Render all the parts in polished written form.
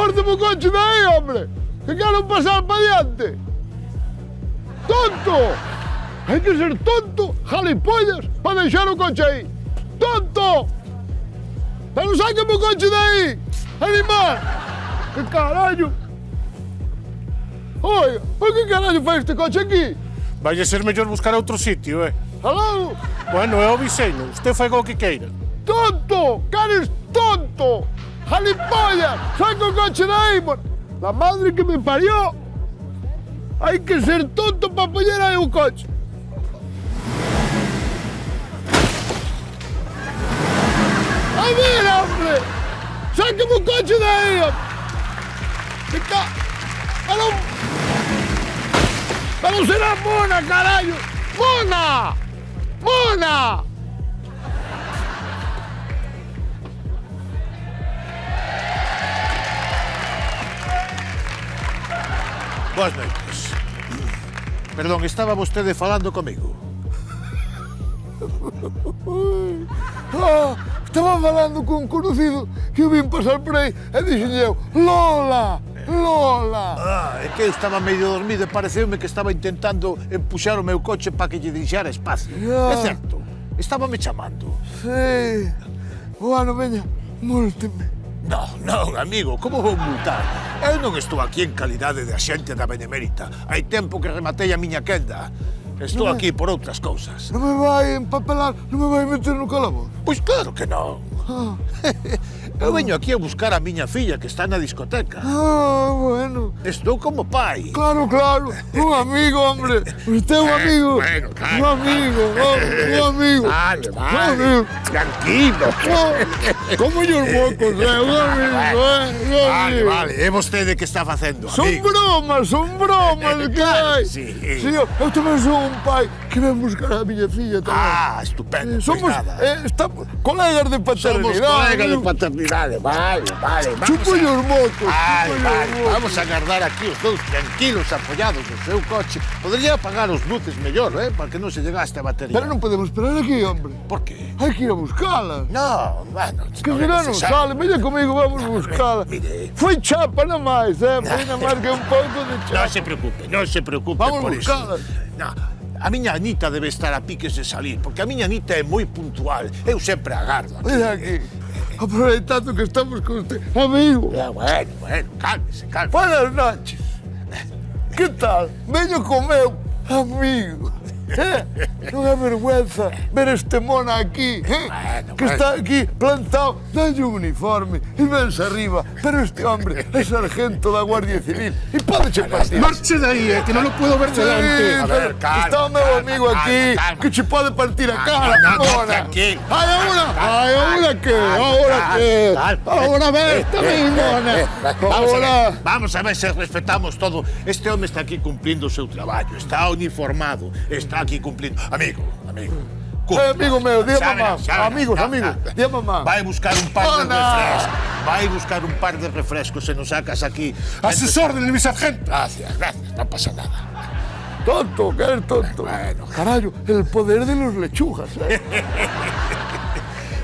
Córtame o coche de aí, hombre. Que quero pasar para diante. Tonto. Hai que ser tonto, jalipollas, para deixar o coche aí. Tonto. Pero sáqueme o coche de aí. Animal. Que carallo. Oiga, por que carallo fai este coche aquí? Vai a ser mellor buscar outro sitio, Alado. Bueno, eu aviseino. Usted fai o que queira. ¡Tonto! ¡Que eres tonto! ¡Jalipollas! ¡Saca el coche de ahí! ¡La madre que me parió! Hay que ser tonto para apoyar ahí un coche. ¡A ver, hombre! ¡Sácame un coche de ahí! ¡Pero será mona, carajo! ¡Mona! ¡Mona! Boas noites. Perdón, estaba vostede falando comigo? Estaba falando con un conocido que eu vim pasar por aí e dixen eu, Lola, Lola. É que eu estaba medio dormido e pareceume que estaba intentando empuxar o meu coche para que lle deixara espacio. É certo, estaba me chamando. Sí. Bueno, veña, múlteme. Non, amigo, como vou multar? Eu non estou aquí en calidade de axente da Benemérita. Hai tempo que rematei a miña quenda. Estou aquí por outras cousas. Non me vai empapelar, non me vai meter no calabozo? Pois claro que non. Eu veño aquí a buscar a miña filla que está na discoteca. Bueno. Estou como pai. Claro, claro. Un amigo, hombre. Usted é un amigo. Bueno, claro. Un amigo, un amigo. Vale. Tranquilo. Como os mocos, un amigo, Vale. É vostede que está facendo, Son amigo. bromas que hai. Sí. Eu tamén son un pai que ven buscar a miña filla tamén. Estupendo. Somos estamos colegas de paternidade. Somos colegas de paternidade. Vale. Chupo os mocos. Vamos a agardar aquí os dous tranquilos apoyados no seu coche. Podría apagar os luces mellor, para que non se llegaste a batería. Pero non podemos esperar aquí, hombre. Por qué? Hai que ir a buscala. No, bueno... Que será non sale, veña comigo, vamos a buscala. Mire... Foi chapa na máis, foi na máis que un pouco de chapa. Non se preocupe vamos por iso. buscala. No, a miña Anita debe estar a piques de salir, porque a miña Anita é moi puntual. Eu sempre agardo aquí. Mira aquí, aproveitando que estamos con usted, amigo. Bueno, cálmese. Buenas noches. Que tal? Veño co meu amigo. Non é vergüenza ver este mona aquí, que está aquí plantado, dalle un uniforme e vense arriba, pero este hombre é sargento da Guardia Civil e pódeche partir. Marche de aí, que non lo puedo ver delante. A ver, calma, está o meu amigo aquí, que che pode partir a cara, mona. Tranquilo. Ahora que, ahora veste, mona. Vamos a ver se respetamos todo. Este home está aquí cumplindo o seu traballo, está uniformado, está aquí cumplindo. Amigo. Amigo meu, di a mamá. Amigos, di a mamá. Vai buscar un par de refrescos. Vai buscar un par de refrescos se nos sacas aquí. A sus órdenes, mi sargento. Gracias, non pasa nada. Tonto, que eres tonto. Bueno. Carallo, el poder de los lechugas,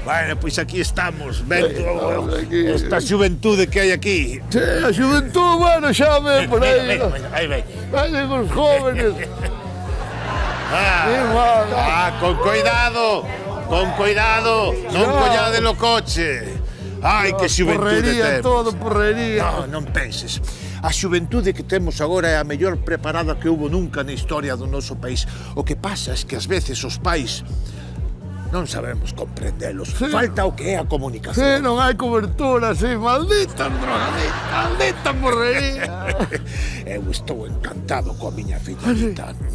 Bueno, pois aquí estamos, vendo esta xuventude que hai aquí. Sí, a xuventud, bueno, xa ve por aí. Aí ven. Vayan os jóvenes. Con cuidado, non collade no coche. Ai, que xuventude temos. Todo porrería. Non penses. A xuventude que temos agora é a mellor preparada que houve nunca na historia do noso país. O que pasa é que ás veces os pais non sabemos comprendelos. Falta o que é a comunicación. Sí, non hai cobertura, sí. Maldita drogadita, maldita porrería. Eu estou encantado coa miña filla.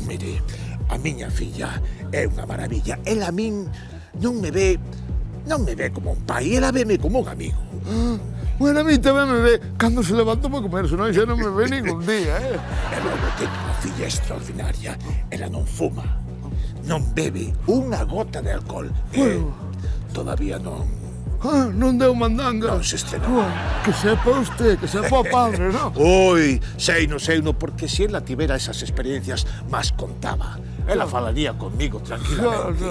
Mire, a miña filla é unha maravilla. Ela a min non me ve como un pai, ela veme como un amigo. Bueno, a mí tamén me ve cando se levanta para comer, senón xa non me ve ningún día, E logo ten unha filla extraordinaria. Ela non fuma, non bebe unha gota de alcohol. Todavía non deu mandanga. Non se estrenou. Que sepa usted, que sepa o padre, non? Oi, sei no, porque se ela tivera esas experiencias, mas contaba. Ela falaría conmigo tranquilamente.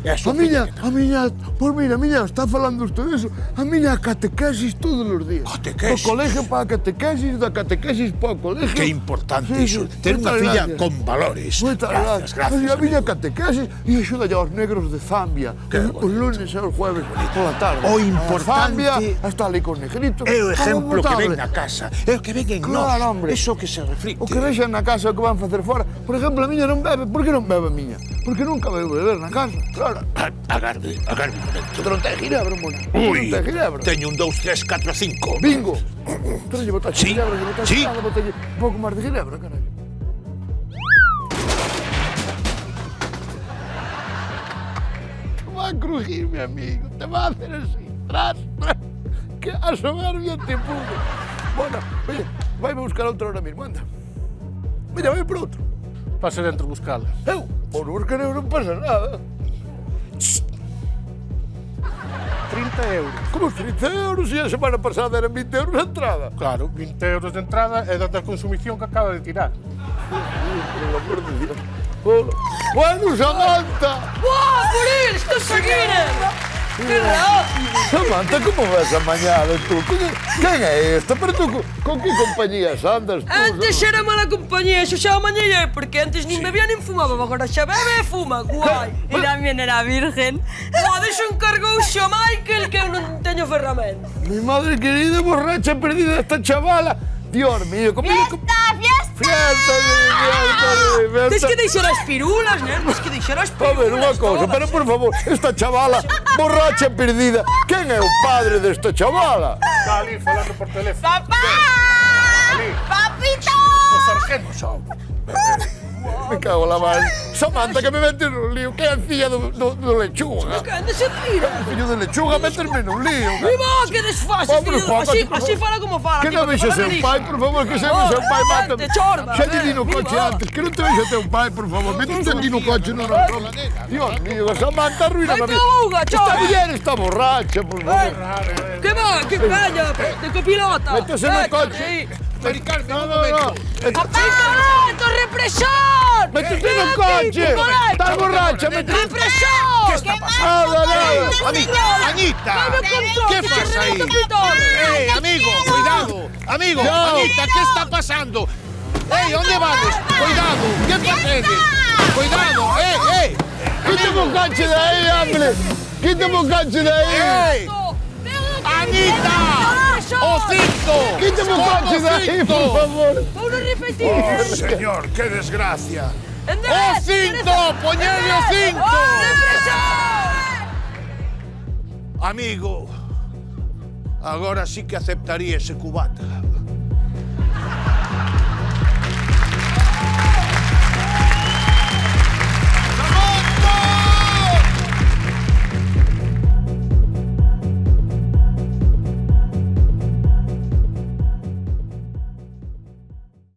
Eso A miña, pois mira, está falando usted diso, a miña catequesis todos os días. Catequesis? Do colegio para a catequesis, da catequesis para o colegio. Que importante Sí, iso, sí, ter unha moitas filla gracias. con valores. Moitas Gracias, gracias. gracias, E a miña amigo. catequesis e axuda aos negros de Zambia. Qué Os lunes e os jueves pola tarde. O A importante- Zambia está ali con negritos. É o exemplo que ven notable. na casa, é o que ven en Claro, nós. hombre. Iso que se reflicte. O que vexan na casa o que van facer fora. Por exemplo, a miña non bebe. Por que non bebe a miña? Porque nunca bebe beber na casa. Claro. Agarde un momento. Pero non ten ginebra, mona. Ui, Non ten ginebra. teño un 2, 3, 4, 5. Bingo. Pero lle botaxe Sí, ginebra, lle botaxe sí. nada, botalle un pouco máis de ginebra, carallo. Te va a crujir, mi amigo. Te va a hacer así. Tras, tras. Que a soberbia te pudo. Bueno, oye, vai a buscar outro ahora mismo, anda. Mira, vai por outro. Pase dentro buscala. Eu, por buscar eu non pasa nada. 30 euros. Como os 30 euros e a semana pasada eran 20 euros a entrada. Claro, 20 euros de entrada e da consumición que acaba de tirar. Por el amor de Dios. Hola. Bueno, Samantha. ¡Wow, Muril! ¡Esto es seguir! ¡Qué rápido! Samantha, ¿cómo vas a mañana tú? ¿Quién es esto? ¿Pero tú con qué compañías andas tú? Antes era mala compañía, eso xa mañana porque antes nin bebía nin fumaba, agora xa bebe e fuma, guai. E tamén era virgen. Buah, deixo encargouse o Michael que eu non teño ferramenta. Mi madre querida, borracha perdida esta chavala. Dios mío, conmigo... ¡Fiesta! Tens que deixar as pirulas, nen, tens que deixar as A pirulas. ver, unha cousa, pero por favor, esta chavala, borracha perdida, quen é o padre desta chavala? Está ali falando por teléfono. ¡Papá! Ali, ¡Papito! o sargento. Me cago en la mano. Samantha, que me metes nun lío, que é a filla do lechuga. Que andes a tira. Fillo de lechuga, meterme nun lío. Mi má, que desfases, Hombre, fillo. Juan, por Así favor. fala como fala. Que tío, non vexa fala seu de pai, lixo. por favor, que se ve seu pai, mátame. Te chorba, Xa te di no mi coche má. antes, que non te vexa teu pai, por favor. Métete aquí no coche, non nos rola. Dios mío, Samantha, arruina a Vete mí. a auga, Esta chorba. muller está borracha, por favor. Que va, que calla, de copilota. Métese no coche. Ricardo, No, no, no. ¡Papá! ¡Alto represor! Métete no coche. Estás borracha, métete. ¡Represor! ¿Qué está pasando? Nada, nada. Anita, control, ¿qué que pasa se ahí? reto Amigo, cuidado. Amigo, No. Anita, ¿qué está pasando? ¿Dónde vas? Cuidado, ¿qué pasa? Cuidado, Quítame un coche de ahí, hombre. Quítame un coche de ahí. Anita, ¡Ocito! Quítame un coche de ahí, por favor. ¡Uno repetir! Oh, señor, qué desgracia. ¡Andrés! ¡Ocinto! ¡Poñedle Ocinto! ¡Represor! Amigo, agora sí que aceptaría ese cubata.